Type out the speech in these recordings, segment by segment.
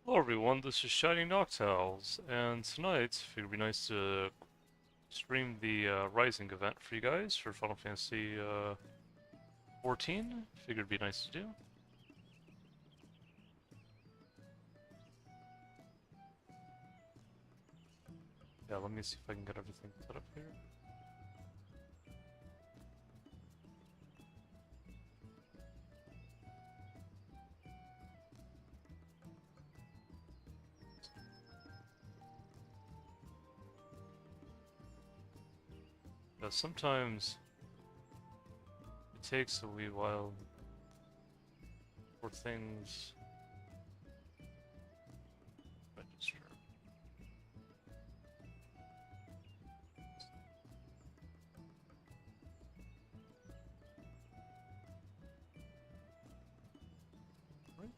Hello everyone, this is Shining Noctowls, and tonight it would be nice to stream the Rising event for you guys for Final Fantasy 14. Figured it'd be nice to do. Yeah, let me see if I can get everything set up here. Yeah, sometimes it takes a wee while for things register. Right.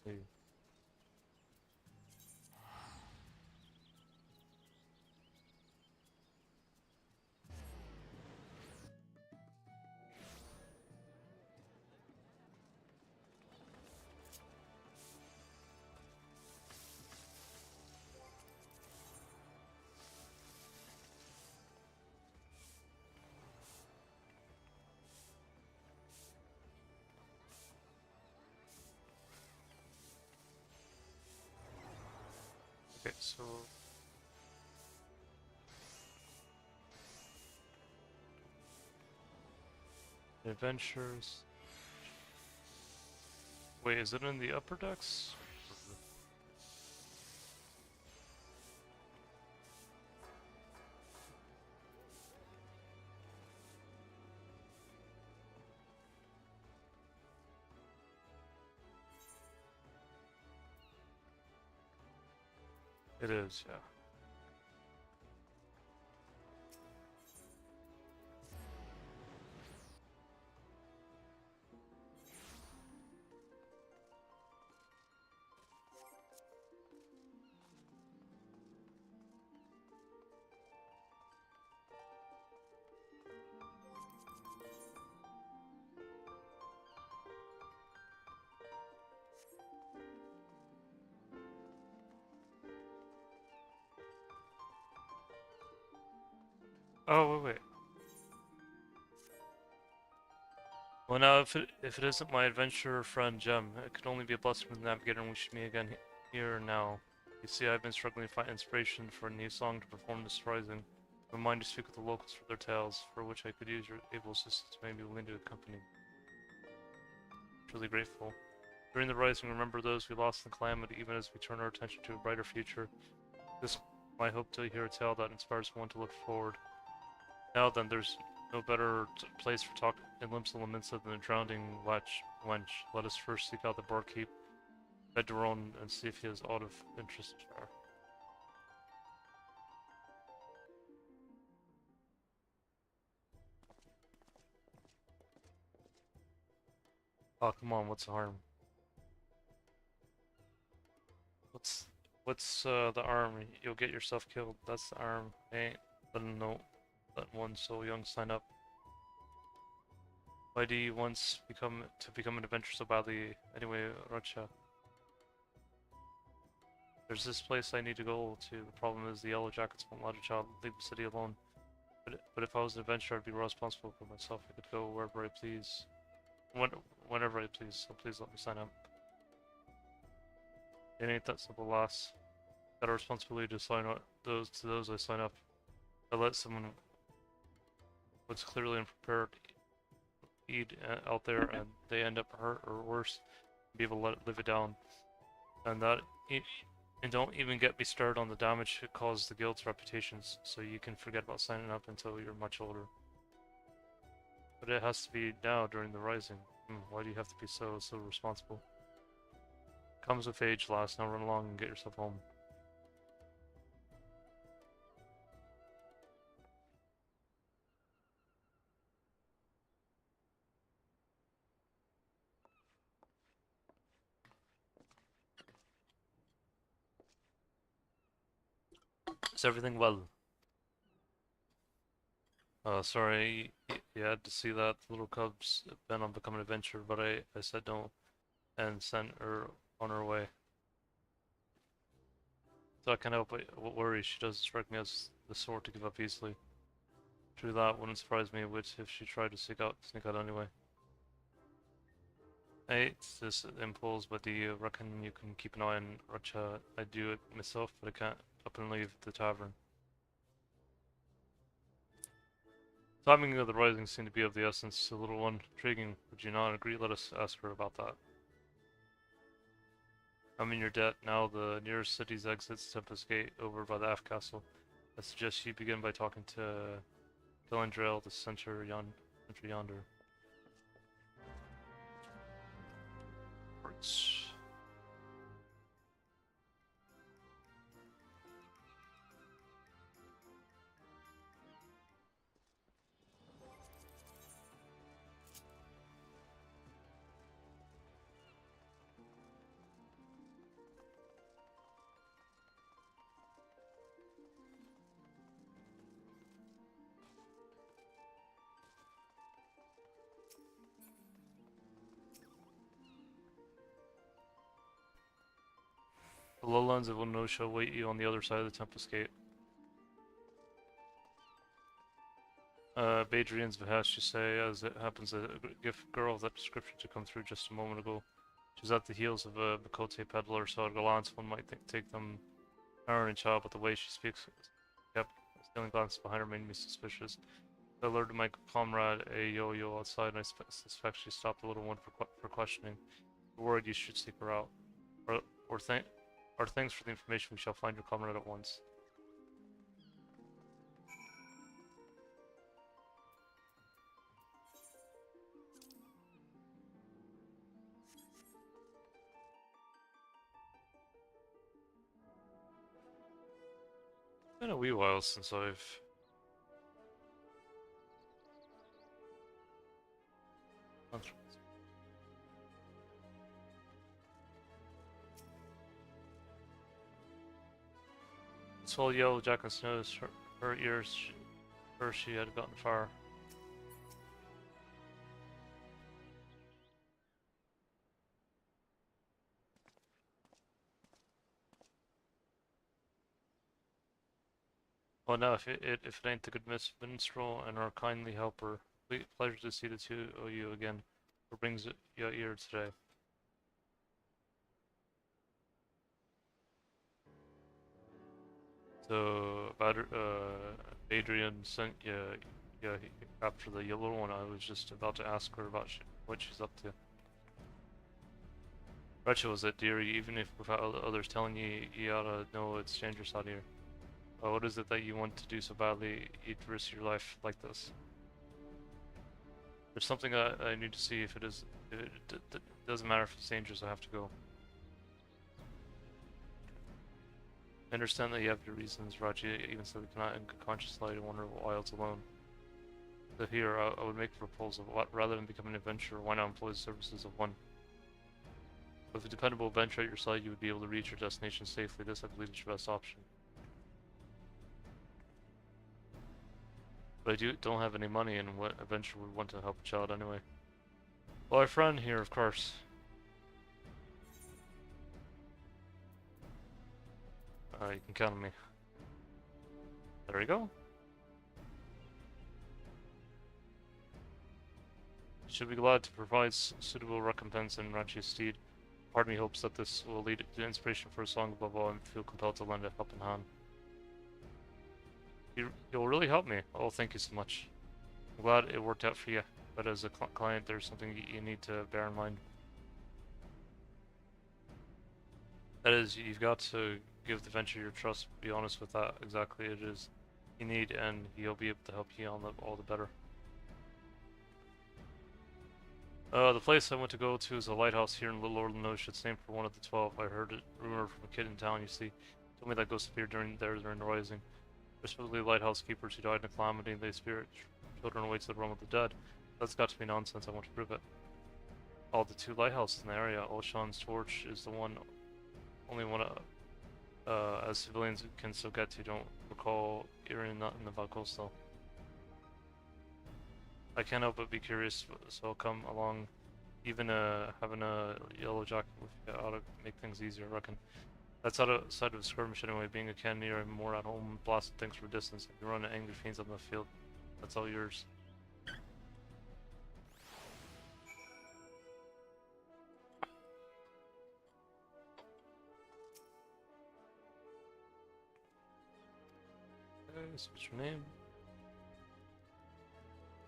See. Okay, so adventures. Wait, is it in the upper decks? It is, yeah. Oh, wait, wait. Well, now, if it isn't my adventurer friend Jem, it could only be a blessing from the navigator and wish me again here and now. You see, I've been struggling to find inspiration for a new song to perform this rising. I'm in mind to speak with the locals for their tales, for which I could use your able assistance, maybe willing to accompany. Truly grateful. During the rising, remember those we lost in the calamity, even as we turn our attention to a brighter future. This my hope to hear a tale that inspires one to look forward. Now then, there's no better place for talk in Limsa Laminsa than the drowning wench. Let us first seek out the barkeep, head to Roan, and see if he has aught of interest to her. Oh, come on, what's the harm? What's the arm? You'll get yourself killed. That's the arm. Ain't letting no let one so young sign up. Why do you want to become an adventurer so badly? Anyway, Rocha. There's this place I need to go to. The problem is the Yellow Jackets won't let a child leave the city alone. But if I was an adventurer, I'd be responsible for myself. I could go wherever I please. Whenever I please, so please let me sign up. It ain't that simple, lass. Got a responsibility to sign up those I sign up. I let someone what's clearly unprepared eat out there and they end up hurt or worse, be able to live it down. And that And don't even get me started on the damage it caused the guild's reputations, so you can forget about signing up until you're much older. But it has to be now during the Rising. Why do you have to be so responsible? Comes with age, lass. Now run along and get yourself home. Is everything well? Sorry, you had to see that little cub's bent on becoming an adventurer, but I said no and sent her on her way. So I can't help but worry. She doesn't strike me as the sort to give up easily. True, that wouldn't surprise me a whit if she tried to sneak out anyway. I hate this impulse, but do you reckon you can keep an eye on Racha? I do it myself, but I can't up and leave the tavern. Timing of the rising seemed to be of the essence. A little intriguing. Would you not agree? Let us ask her about that. I'm in your debt. Now the nearest city's exit's Tempest Gate over by the F Castle. I suggest you begin by talking to Dawntrail, the center yonder. Words. The lowlands of Uno shall await you on the other side of the Tempest Gate. Badrian's behest, you say, as it happens, a gift girl of that description to come through just a moment ago. She was at the heels of a Bakote peddler, so at a glance one might take them iron and child, but the way she speaks kept stealing glances behind her made me suspicious. I alerted my comrade, a yo-yo, outside, and I suspect she stopped the little one for questioning. We're worried you should seek her out. Or thanks for the information, we shall find your comrade at once. It's been a wee while since I've... This whole yellow jacket snows her ears, she had gotten far. Well, now if it ain't the good Miss Minstrel and our kindly helper, pleasure to see the two of you again. What brings you here today? So, Adrian sent you after the yellow one. I was just about to ask her about what she's up to. Rachel was it, dearie. Even if without others telling you, you ought to know it's dangerous out here. What is it that you want to do so badly? You'd risk your life like this. There's something I need to see. If it is, it doesn't matter if it's dangerous. I have to go. I understand that you have your reasons, Raji, even so we cannot in conscious light wander wilds alone. So here, I would make a proposal. Rather than becoming an adventurer, why not employ the services of one? With a dependable adventurer at your side, you would be able to reach your destination safely. This, I believe, is your best option. But I don't have any money, and what adventurer would want to help a child anyway? Well, our friend here, of course. You can count on me. There we go. Should be glad to provide suitable recompense in Rachi's stead. Part of me hopes that this will lead to inspiration for a song above all and feel compelled to lend a helping hand. You'll really help me. Oh, thank you so much. I'm glad it worked out for you, but as a client, there's something you need to bear in mind. That is, you've got to give the venture your trust, be honest with that, exactly it is you need, and he'll be able to help you on all the better. The place I went to go to is a lighthouse here in Little Orlando. It's named for one of the 12. I heard it rumored from a kid in town, you see. Told me that ghosts appeared during the rising. They're supposedly lighthouse keepers who died in a calamity, and they spirit children away to the realm of the dead. That's got to be nonsense, I want to prove it. All the 2 lighthouses in the area, Ocean's Torch is the only one as civilians can still get to. Don't recall hearing nothing about ghosts though. I can't help but be curious, so I'll come along. Even having a yellow jacket with you ought to make things easier, I reckon. That's outside of a skirmish anyway. Being a cannoneer, I'm more at home blasting things from a distance. If you run angry fiends on the field, that's all yours. Okay, so what's your name?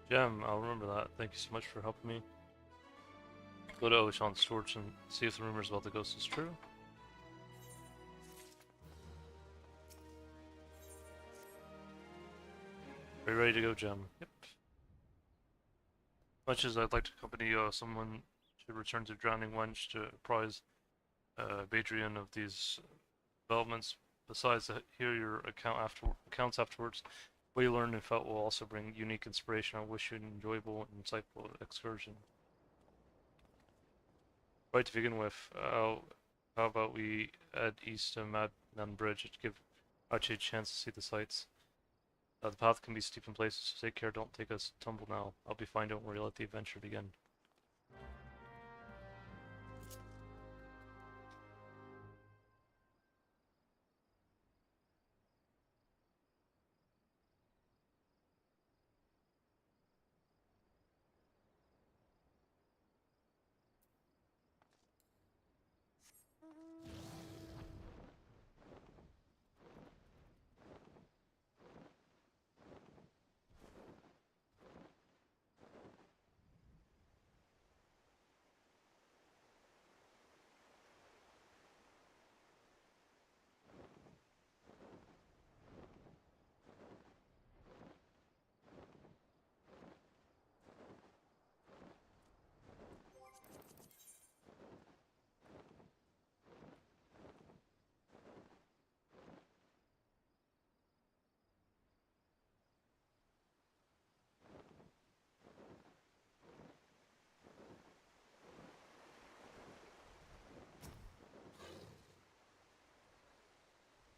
Gem, I'll remember that. Thank you so much for helping me. Go to Ocean's Torch and see if the rumors about the ghost is true. Are you ready to go, Gem? Yep. Much as I'd like to accompany someone to return to Drowning Wench to apprise Badrian of these developments, besides hear your accounts afterwards, what you learned and felt will also bring unique inspiration. I wish you an enjoyable and insightful excursion. Right, to begin with, how about we head east to Madman Bridge to give Archie a chance to see the sights. The path can be steep in places, so take care, don't take a tumble now. I'll be fine, don't worry, let the adventure begin.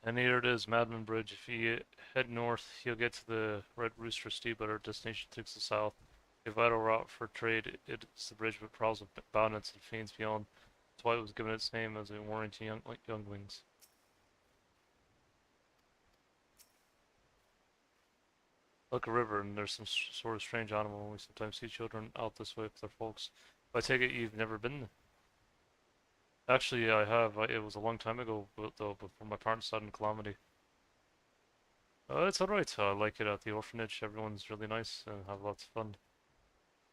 And here it is, Madman Bridge. If you head north, you'll get to the Red Rooster Steep, but our destination takes the south. A vital route for trade, it's the bridge but prowls with bandits and fiends beyond. That's why it was given its name as a warning to younglings. Like a river, and there's some sort of strange animal, and we sometimes see children out this way with their folks. But I take it you've never been. Actually, I have. It was a long time ago, though, before my parents died in calamity. It's alright. I like it at the orphanage. Everyone's really nice and have lots of fun.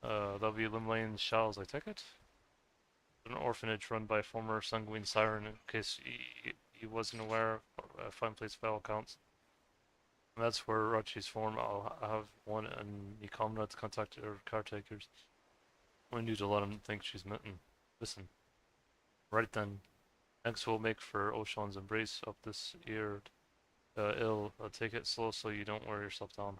That'll be Limlane's Shalls, I take it? An orphanage run by a former sanguine siren, in case he wasn't aware, a fine place by all accounts. And that's where Rachi's form. I'll have one and me comrades contact her caretakers. We need to let him think she's mitten. Listen. Right then. Thanks will make for Ocean's embrace up this ear ill. Take it slow so you don't wear yourself down.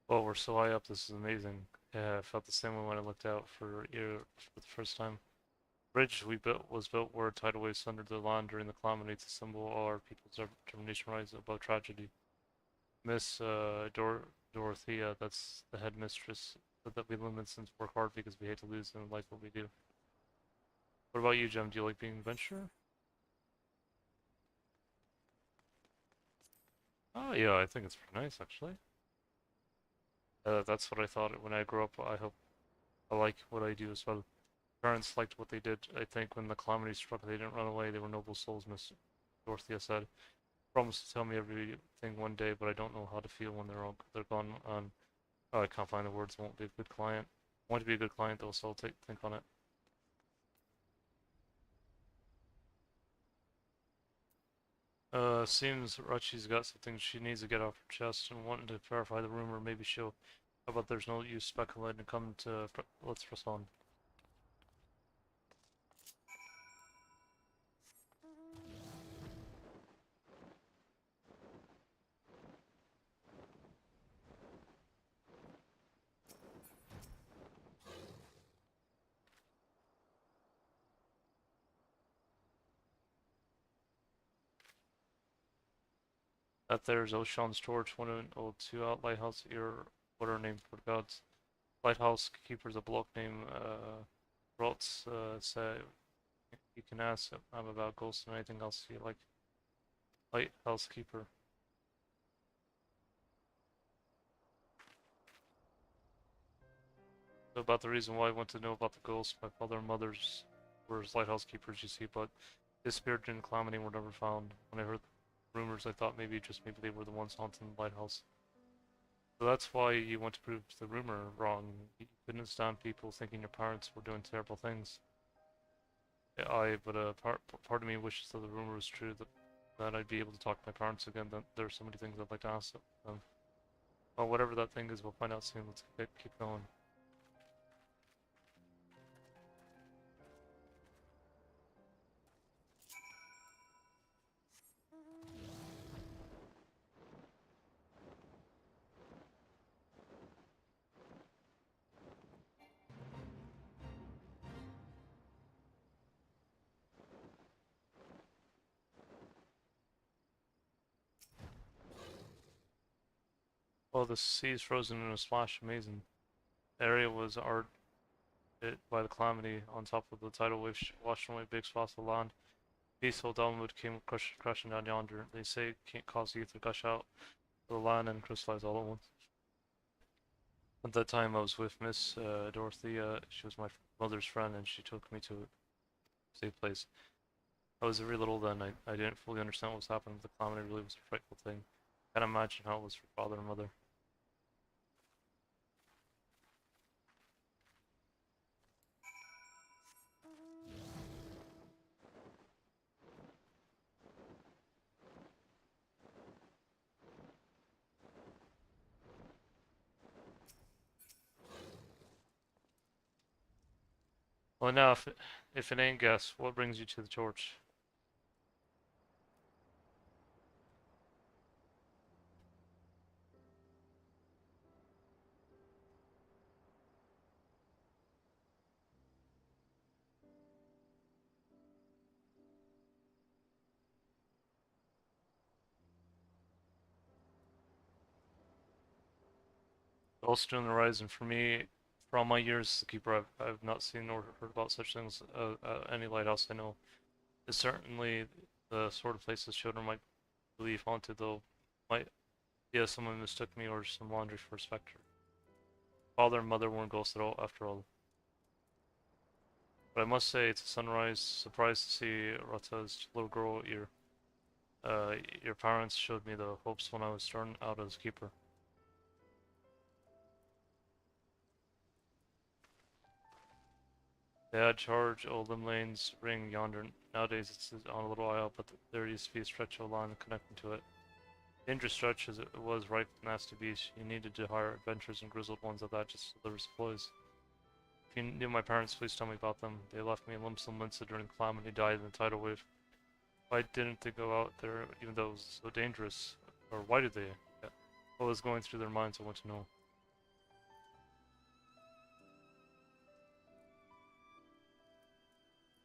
Well, we're so high up, this is amazing. Yeah, I felt the same way when I looked out for ear for the first time. The bridge we built was built where tidal waves thundered the land during the calamity to symbol all our people's determination rise above tragedy. Miss Dorothea, that's the headmistress, said that we Luminsons work hard because we hate to lose and like what we do. What about you, Jem? Do you like being an adventurer? Oh yeah, I think it's pretty nice actually. That's what I thought when I grew up. I hope I like what I do as well. Parents liked what they did. I think when the calamity struck, they didn't run away. They were noble souls, Miss Dorothea said. Promised to tell me everything one day, but I don't know how to feel when they're gone. And oh, I can't find the words. Won't be a good client. Want to be a good client though, so I'll think on it. Seems Rachi's got something she needs to get off her chest and wanting to verify the rumor. Maybe she'll. How about there's no use speculating and come to. Let's press on. That there's Oshan's torch, 102 out lighthouse ear. What are named for the gods? Lighthouse keeper's a bloke named Rotz. Say you can ask him about ghosts and anything else you like. Lighthouse keeper. So about the reason why I want to know about the ghosts, my father and mother's were lighthouse keepers, you see, but disappeared in calamity and were never found. When I heard rumors, I thought maybe they were the ones haunting the lighthouse. So that's why you want to prove the rumor wrong. You couldn't stand people thinking your parents were doing terrible things. But part of me wishes that the rumor was true, that I'd be able to talk to my parents again. That there are so many things I'd like to ask them. Well, whatever that thing is, we'll find out soon. Let's keep going. Well, the sea's frozen in a splash. Amazing. The area was art hit by the calamity. On top of the tidal wave washed away big swaths of land. Peaceful downwood came crashing down yonder. They say it can't cause the ether gush out of the land and crystallize all at once. At that time, I was with Miss Dorothea. She was my mother's friend, and she took me to a safe place. I was very little then. I didn't fully understand what was happening. The calamity really was a frightful thing. Can't imagine how it was for father and mother. Well, now, if it ain't gas, what brings you to the torch? Also on the horizon for me, for all my years as a keeper, I've not seen or heard about such things at any lighthouse I know. It's certainly the sort of places children might believe haunted, though. Might yeah, someone mistook me or some laundry for a specter. Father and mother weren't ghosts at all, after all. But I must say, it's a sunrise. Surprised to see Rata's little girl. Your parents showed me the hopes when I was starting out as keeper. They had charge old Lane's ring yonder. Nowadays it's on a little isle, but there used to be a stretch of line connecting to it. Dangerous stretch as it was right nasty beast. You needed to hire adventurers and grizzled ones at that just to deliver supplies. If you knew my parents, please tell me about them. They left me in Limson Linsa during the calamity, died in the tidal wave. Why didn't they go out there even though it was so dangerous? Or why did they? Yeah. What was going through their minds, I want to know.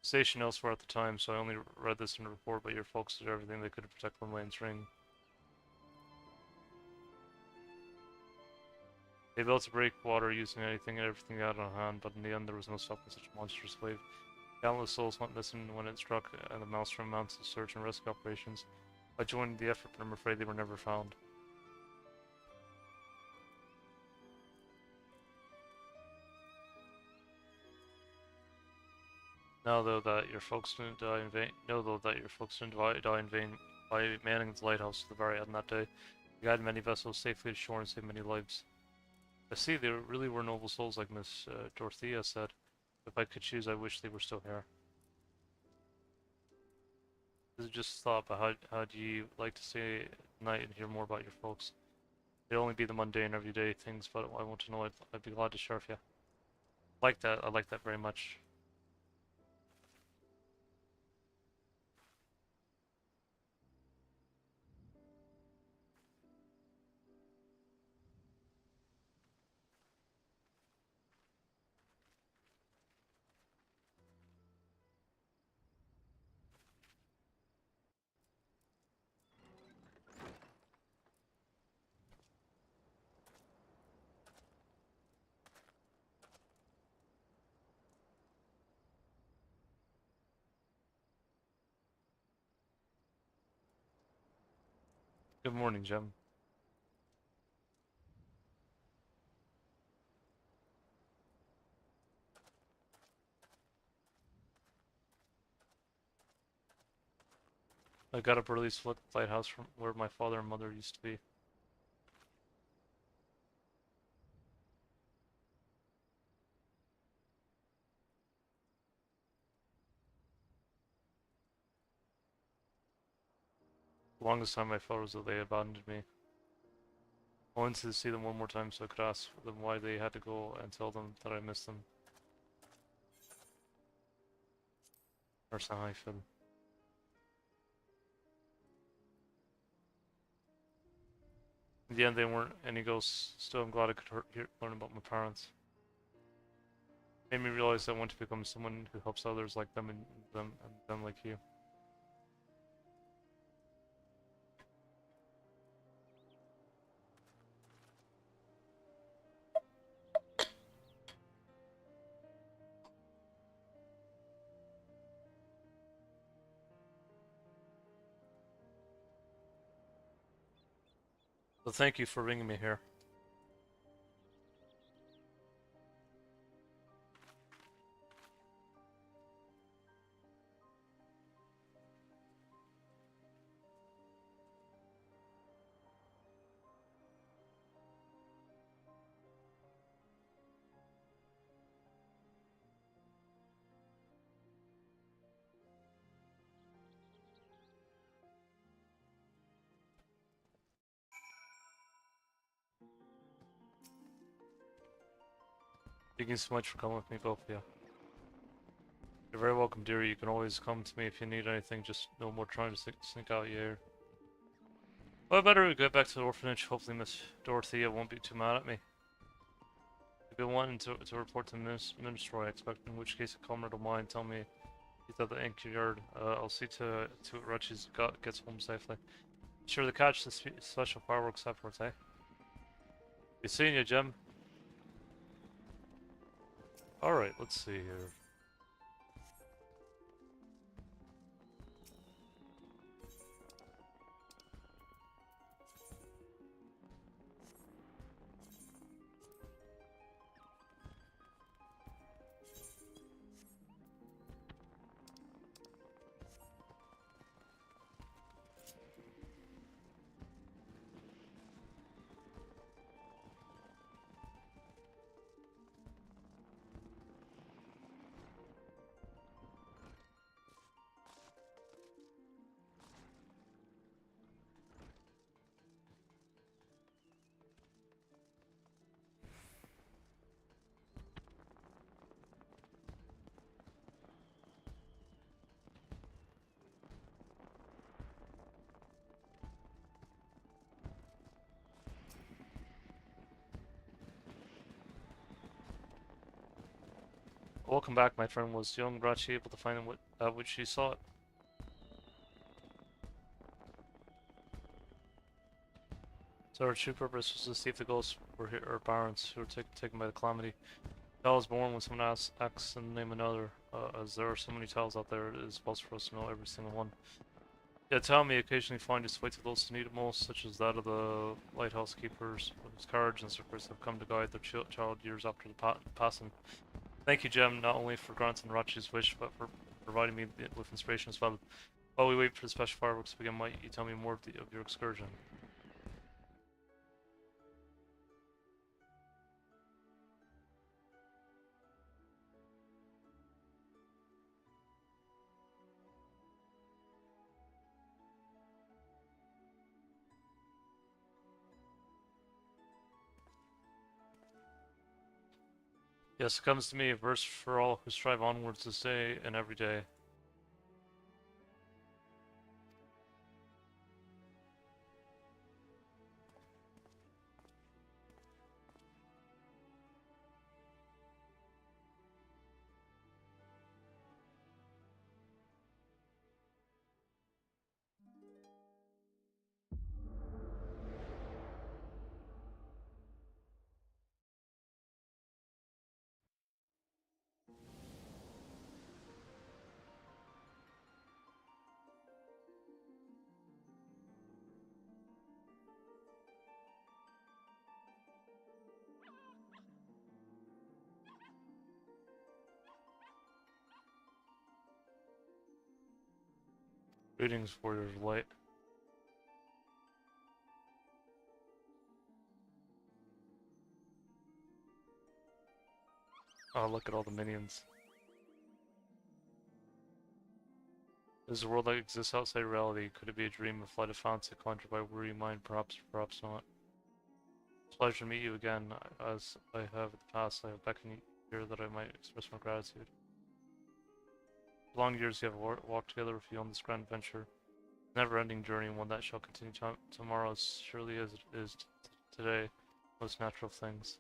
Stationed elsewhere at the time, so I only read this in a report, but your folks did everything they could to protect Lane's ring. They built a breakwater using anything and everything they had on hand, but in the end there was no stopping such a monstrous wave. Countless souls went missing when it struck, and the Maelstrom mounted search and rescue operations. I joined the effort, but I'm afraid they were never found. Now though that your folks didn't die in vain, die in vain by manning the lighthouse to the very end that day. You guided many vessels safely to shore and saved many lives. I see they really were noble souls, like Miss Dorothea said. If I could choose, I wish they were still here. This is just a thought, but how do you like to stay at night and hear more about your folks? They'd only be the mundane, everyday things, but I want to know. I'd be glad to share with you. Like that. I like that very much. Good morning, Jem. I got up early to look at the lighthouse from where my father and mother used to be. The longest time I felt as though they abandoned me. I wanted to see them one more time so I could ask them why they had to go and tell them that I missed them. Or how I feel. In the end, they weren't any ghosts. Still, I'm glad I could learn about my parents. Made me realize I want to become someone who helps others like them and them like you. So thank you for bringing me here. Thank you so much for coming with me, both of you. You're very welcome, dearie. You can always come to me if you need anything. Just no more trying to sneak out here. Well, I better get back to the orphanage. Hopefully Miss Dorothea won't be too mad at me. I've been wanting to report to Minister, I expect, in which case a comrade of mine tell me he's at the anchor yard. I'll see to it Rutchie's gets home safely. Sure to catch the special fireworks afterwards, eh? Be seeing you, Jem. Alright, let's see here. Welcome back, my friend. Was young Rachi able to find which she sought? So her true purpose was to see if the ghosts were her parents who were taken by the calamity. The child was born when someone asks and name another. As there are so many tales out there, it is possible for us to know every single one. Yeah, tell me occasionally find its way to those who need it most, such as that of the lighthouse keepers, whose courage and sacrifice have come to guide their child years after the passing. Thank you, Jem, not only for granting Rachi's wish, but for providing me with inspiration as well. While we wait for the special fireworks to begin, might you tell me more of your excursion? Yes, it comes to me, a verse for all who strive onwards this day and every day. Greetings, warriors of light. Oh, look at all the minions. Is the world that exists outside reality? Could it be a dream, a flight of fancy conjured by a weary mind? Perhaps, perhaps not. It's a pleasure to meet you again. As I have in the past, I have beckoned you here that I might express my gratitude. For long years you have walked together with you on this grand venture. Never-ending journey, and one that shall continue tomorrow as surely as it is today. Most natural things.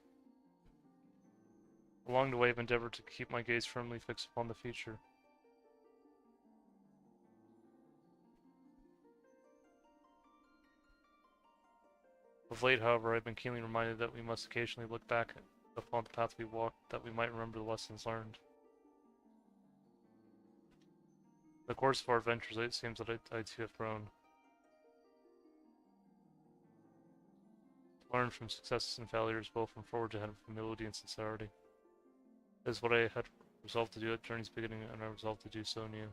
Along the way I've endeavored to keep my gaze firmly fixed upon the future. Of late, however, I've been keenly reminded that we must occasionally look back upon the path we walked, that we might remember the lessons learned. In the course of our adventures, it seems that I too have grown. To learn from successes and failures, both from forward ahead with humility and sincerity. That is what I had resolved to do at Journey's beginning, and I resolved to do so anew.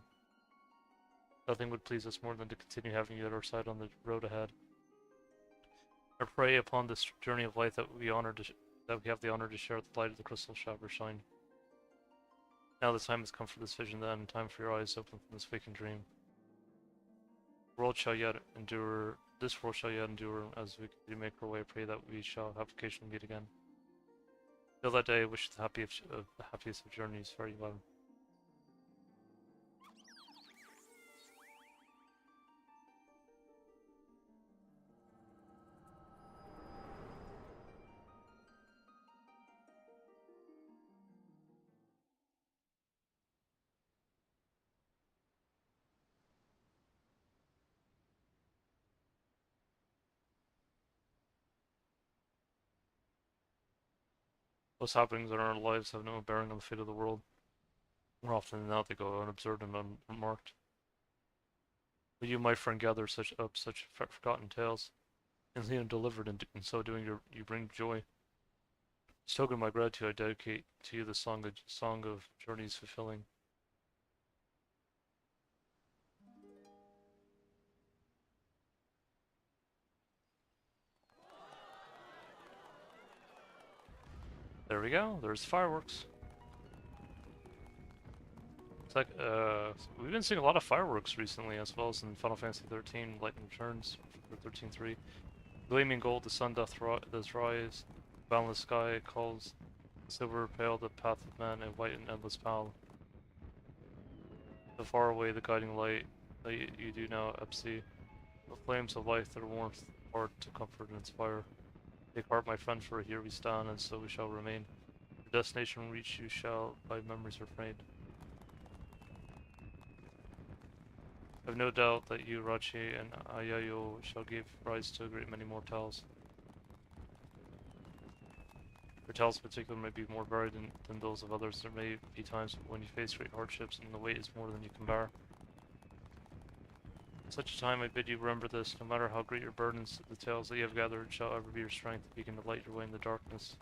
Nothing would please us more than to continue having you at our side on the road ahead. I pray upon this journey of life that we have the honor to share the light of the crystal shaver shine. Now the time has come for this vision then, time for your eyes to open from this waking dream. This world shall yet endure, as we continue to make our way. I pray that we shall have occasion to meet again. Till that day, I wish the happiest of journeys. Fare you well. Those happenings in our lives have no bearing on the fate of the world. More often than not, they go unobserved and unremarked. But you, my friend, gather such forgotten tales, and delivered, and in so doing, you bring joy. As token of my gratitude, I dedicate to you the song of journeys fulfilling. There we go. There's fireworks. It's like we've been seeing a lot of fireworks recently, as well as in Final Fantasy 13, Lightning Returns for 13.3. Gleaming gold, the sun doth rise. Boundless sky calls. Silver pale, the path of man, and white and endless pale. So far away, the guiding light that you do now, Epsi. The flames of life, their warmth, art to comfort and inspire. Take heart, my friend, for here we stand, and so we shall remain. The destination reach you shall by memories refrain. I have no doubt that you, Rachi, and Ayayo shall give rise to a great many more tales. Your tales in particular may be more varied than those of others. There may be times when you face great hardships and the weight is more than you can bear. Such a time I bid you remember this, no matter how great your burdens, the tales that you have gathered shall ever be your strength, beacon to light your way in the darkness.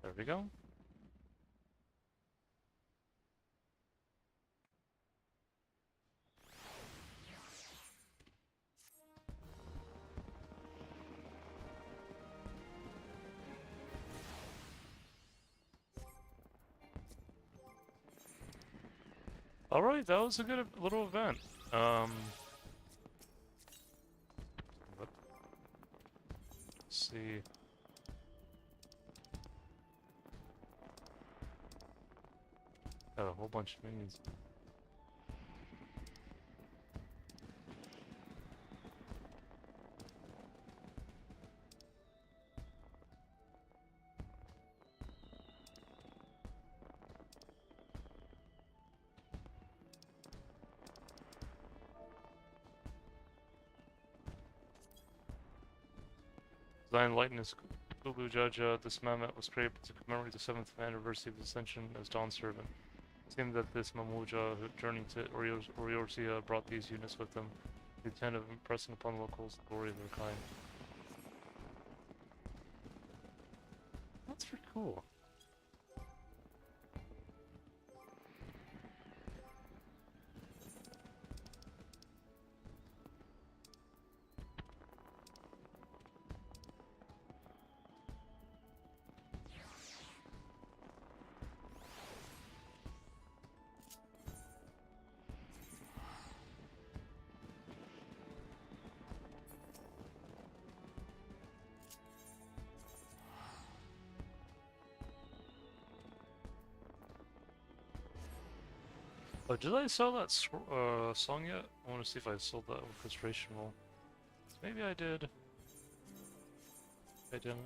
There we go. Alright, that was a good little event. Let's see. Got a whole bunch of minions. Design Lightness Kulu Judge, this monument was created to commemorate the 7th anniversary of his ascension as Dawn's servant. It seemed that this Mamuja who journeyed to Oriorzia brought these units with them, the intent of impressing upon locals the glory of their kind. That's pretty cool. Oh, did I sell that song yet? I want to see if I sold that orchestration roll. Maybe I did. I didn't.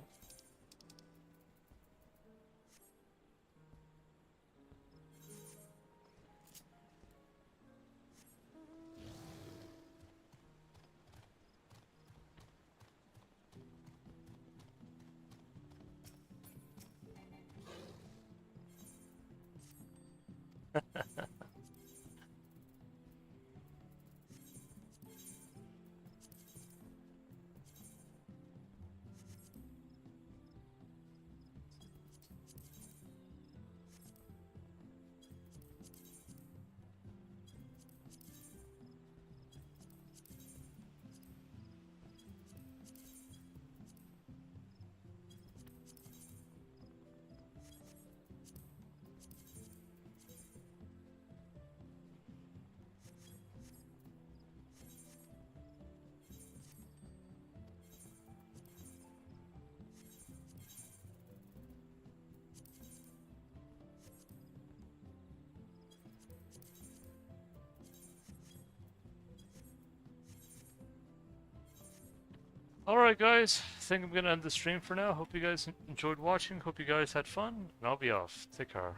Alright guys, I think I'm gonna end the stream for now. Hope you guys enjoyed watching, hope you guys had fun, and I'll be off. Take care.